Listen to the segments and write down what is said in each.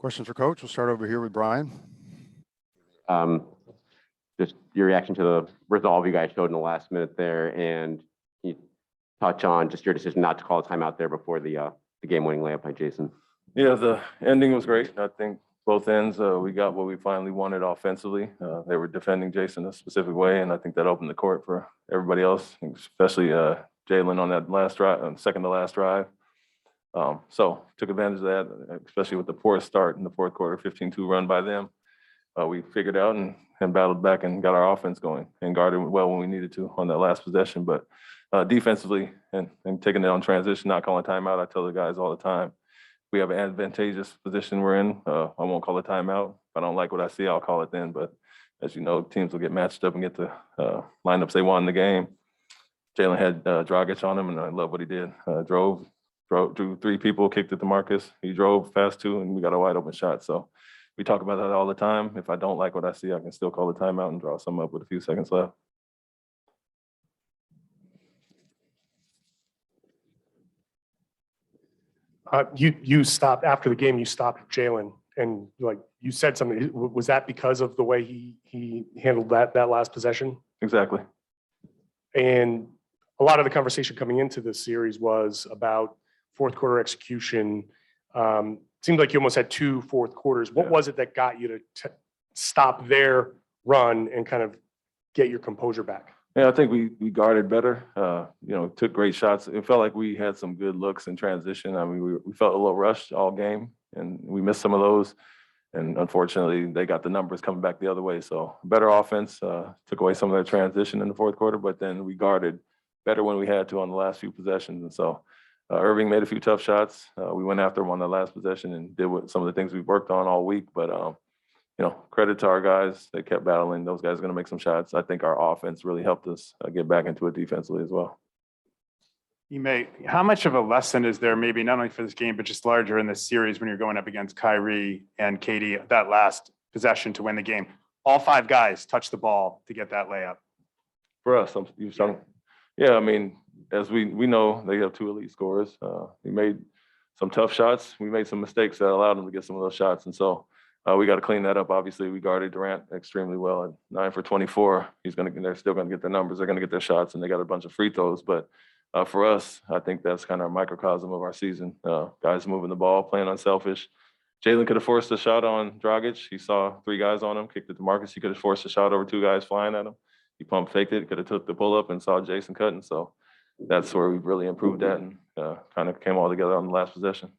Question for Coach. We'll start over here with Brian. Just your reaction to the resolve you guys showed in the last minute there, and you touch on just your decision not to call a timeout there before the game-winning layup by Jayson. Yeah, the ending was great. I think both ends, we got what we finally wanted offensively. They were defending Jayson a specific way, and I think that opened the court for everybody else, especially Jalen on that last drive, second to last drive. So took advantage of that, especially with the poor start in the fourth quarter, 15-2 run by them. We figured out and battled back and got our offense going and guarded well when we needed to on that last possession. But defensively and taking it on transition, not calling timeout, I tell the guys all the time, we have an advantageous position we're in. I won't call a timeout. If I don't like what I see, I'll call it then. But as you know, teams will get matched up and get the lineups they want in the game. Jalen had Dragic on him, and I love what he did. Drew three people, kicked it to Marcus. He drove past two, and we got a wide open shot. So we talk about that all the time. If I don't like what I see, I can still call the timeout and draw some up with a few seconds left. You stopped after the game. You stopped Jalen, and you said something. Was that because of the way he handled that last possession? Exactly. And a lot of the conversation coming into this series was about fourth quarter execution. Seemed like you almost had two fourth quarters. What was it that got you to stop their run and kind of get your composure back? Yeah, I think we guarded better. Took great shots. It felt like we had some good looks in transition. I mean, we felt a little rushed all game, and we missed some of those. And unfortunately, they got the numbers coming back the other way. So better offense, took away some of their transition in the fourth quarter, but then we guarded better when we had to on the last few possessions. And so Irving made a few tough shots. We went after him on the last possession and did some of the things we've worked on all week. But credit to our guys. They kept battling. Those guys are going to make some shots. I think our offense really helped us get back into it defensively as well. Ime, how much of a lesson is there, maybe not only for this game, but just larger in this series when you're going up against Kyrie and Katie, that last possession to win the game? All five guys touched the ball to get that layup. For us, I mean, as we know, they have two elite scorers. We made some tough shots. We made some mistakes that allowed them to get some of those shots. And so we got to clean that up. Obviously, we guarded Durant extremely well at 9 for 24. They're still going to get their numbers. They're going to get their shots, and they got a bunch of free throws. But for us, I think that's kind of a microcosm of our season. Guys moving the ball, playing unselfish. Jalen could have forced a shot on Dragic. He saw three guys on him, kicked it to Marcus. He could have forced a shot over two guys flying at him. He pump faked it, could have took the pull up and saw Jayson cutting. So that's where we've really improved that and kind of came all together on the last possession.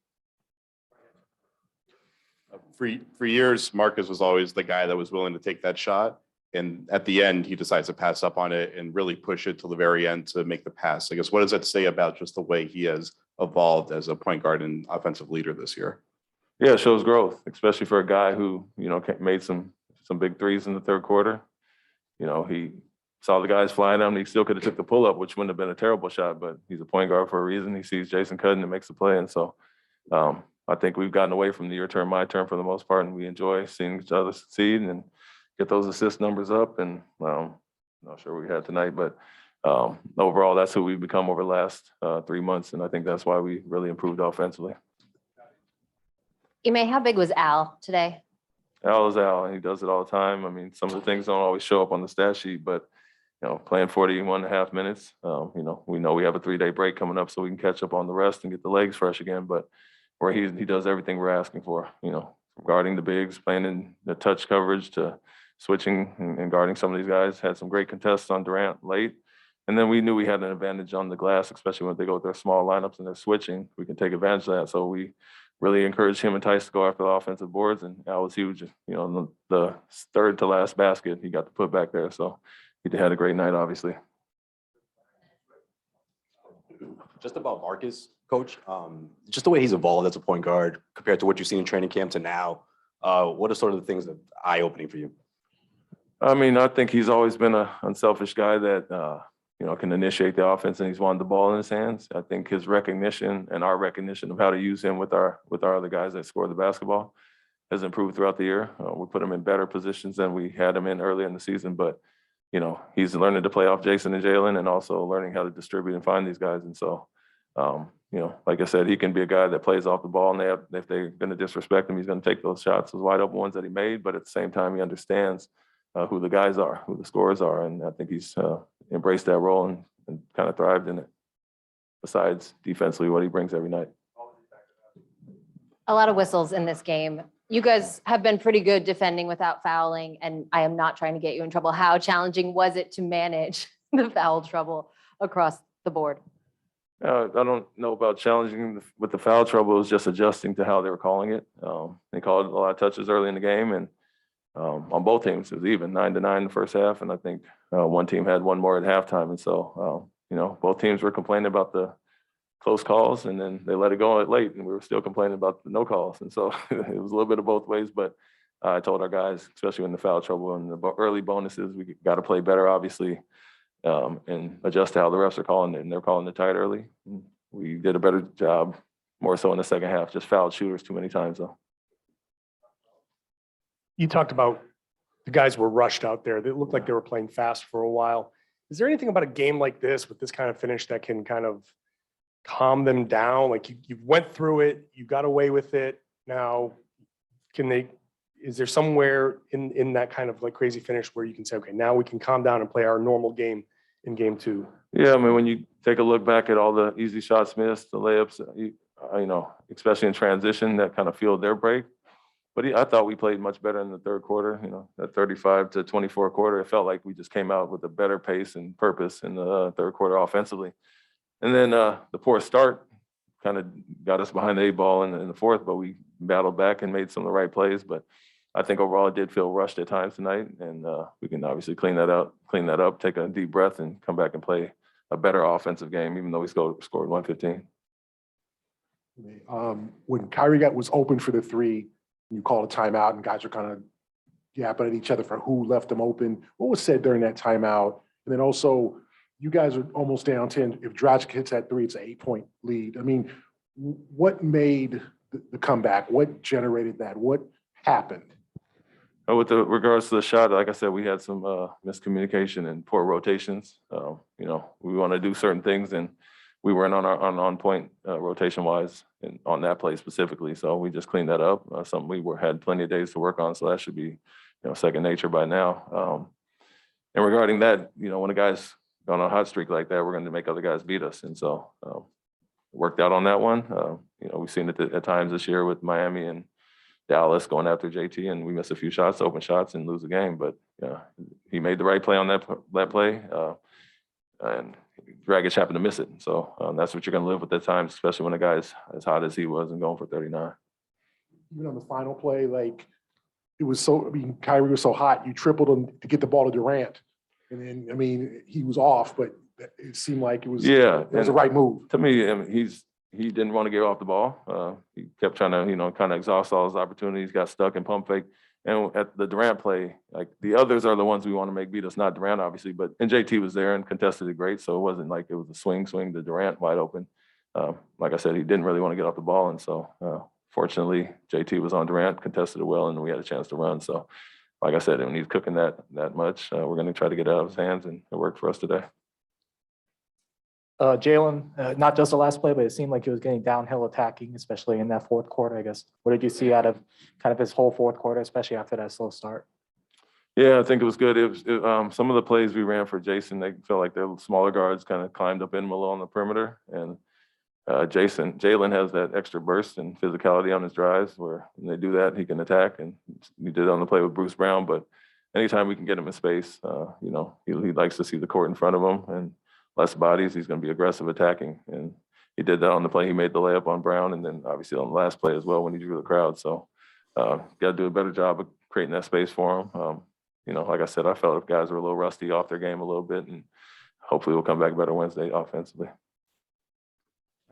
For years, Marcus was always the guy that was willing to take that shot. And at the end, he decides to pass up on it and really push it till the very end to make the pass. I guess, what does that say about just the way he has evolved as a point guard and offensive leader this year? Yeah, it shows growth, especially for a guy who, made some big threes in the third quarter. He saw the guys flying at him. He still could have took the pull up, which wouldn't have been a terrible shot, but he's a point guard for a reason. He sees Jayson cutting and makes the play. And so I think we've gotten away from the your turn, my turn for the most part, and we enjoy seeing each other succeed and get those assist numbers up. And I'm not sure what we had tonight, but overall, that's who we've become over the last 3 months. And I think that's why we really improved offensively. Ime, how big was Al today? Al is Al, and he does it all the time. I mean, some of the things don't always show up on the stat sheet, but, playing 41.5 minutes, we know we have a 3-day break coming up so we can catch up on the rest and get the legs fresh again. But where he does everything we're asking for, guarding the bigs, playing in the touch coverage to switching and guarding some of these guys. Had some great contests on Durant late. And then we knew we had an advantage on the glass, especially when they go with their small lineups and they're switching. We can take advantage of that. So we really encouraged him and Tice to go after the offensive boards, and Al was huge. The third to last basket, he got to put back there. So he had a great night, obviously. Just about Marcus, Coach, just the way he's evolved as a point guard compared to what you've seen in training camp to now, what are sort of the things that are eye-opening for you? I mean, I think he's always been an unselfish guy that, can initiate the offense, and he's wanted the ball in his hands. I think his recognition and our recognition of how to use him with our other guys that score the basketball has improved throughout the year. We put him in better positions than we had him in earlier in the season, but, he's learning to play off Jayson and Jalen and also learning how to distribute and find these guys. And so, like I said, he can be a guy that plays off the ball, and if they're going to disrespect him, he's going to take those shots, those wide open ones that he made. But at the same time, he understands who the guys are, who the scorers are, and I think he's embraced that role and kind of thrived in it. Besides defensively, what he brings every night. A lot of whistles in this game. You guys have been pretty good defending without fouling, and I am not trying to get you in trouble. How challenging was it to manage the foul trouble across the board? I don't know about challenging with the foul trouble. It was just adjusting to how they were calling it. They called a lot of touches early in the game, and on both teams, it was even 9-9 in the first half, and I think one team had one more at halftime. And so, both teams were complaining about the close calls, and then they let it go late, and we were still complaining about the no calls. And so it was a little bit of both ways, but I told our guys, especially in the foul trouble and the early bonuses, we got to play better, obviously, and adjust to how the refs are calling it, and they're calling it tight early. We did a better job, more so in the second half, just fouled shooters too many times, though. You talked about the guys were rushed out there. They looked like they were playing fast for a while. Is there anything about a game like this with this kind of finish that can kind of calm them down? Like you went through it, you got away with it. Now, is there somewhere in that kind of like crazy finish where you can say, okay, now we can calm down and play our normal game in game two? Yeah, I mean, when you take a look back at all the easy shots missed, the layups, especially in transition, that kind of fueled their break. But I thought we played much better in the third quarter. That 35-24 quarter, it felt like we just came out with a better pace and purpose in the third quarter offensively. And then the poor start kind of got us behind the eight ball in the fourth, but we battled back and made some of the right plays. But I think overall it did feel rushed at times tonight, and we can obviously clean that up, take a deep breath, and come back and play a better offensive game, even though we scored 115. When Kyrie was open for the three, you called a timeout and guys were kind of yapping at each other for who left them open. What was said during that timeout? And then also, you guys are almost down 10. If Dragic hits that three, it's an 8-point lead. I mean, what made the comeback? What generated that? What happened? With regards to the shot, like I said, we had some miscommunication and poor rotations. We want to do certain things, and we weren't on point rotation wise and on that play specifically. So we just cleaned that up. Something we had plenty of days to work on, so that should be second nature by now. And regarding that, when a guy's on a hot streak like that, we're going to make other guys beat us, and so worked out on that one. We've seen it at times this year with Miami and Dallas going after JT, and we miss a few shots, open shots, and lose the game. But he made the right play on that play, and Dragic happened to miss it. So that's what you're going to live with at times, especially when a guy's as hot as he was and going for 39. Even on the final play, Kyrie was so hot, you tripled him to get the ball to Durant. And then, he was off, but it seemed like it was the right move. To me, he didn't want to get off the ball. He kept trying to, kind of exhaust all his opportunities, got stuck in pump fake. And at the Durant play, like the others are the ones we want to make beat us, not Durant, obviously. And JT was there and contested it great, so it wasn't like it was a swing to Durant wide open. Like I said, he didn't really want to get off the ball, and so fortunately, JT was on Durant, contested it well, and we had a chance to run. So, like I said, when he's cooking that much, we're going to try to get it out of his hands, and it worked for us today. Jaylen, not just the last play, but it seemed like he was getting downhill attacking, especially in that fourth quarter, I guess. What did you see out of kind of his whole fourth quarter, especially after that slow start? Yeah, I think it was good. Some of the plays we ran for Jayson, they felt like their smaller guards kind of climbed up in below on the perimeter. And Jaylen has that extra burst and physicality on his drives where when they do that, he can attack. And we did it on the play with Bruce Brown. But anytime we can get him in space, he likes to see the court in front of him. And less bodies, he's going to be aggressive attacking. And he did that on the play. He made the layup on Brown, and then obviously on the last play as well when he drew the crowd. So got to do a better job of creating that space for him. Like I said, I felt if guys were a little rusty off their game a little bit, and hopefully we'll come back better Wednesday offensively.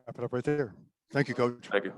Wrap it up right there. Thank you, Coach. Thank you.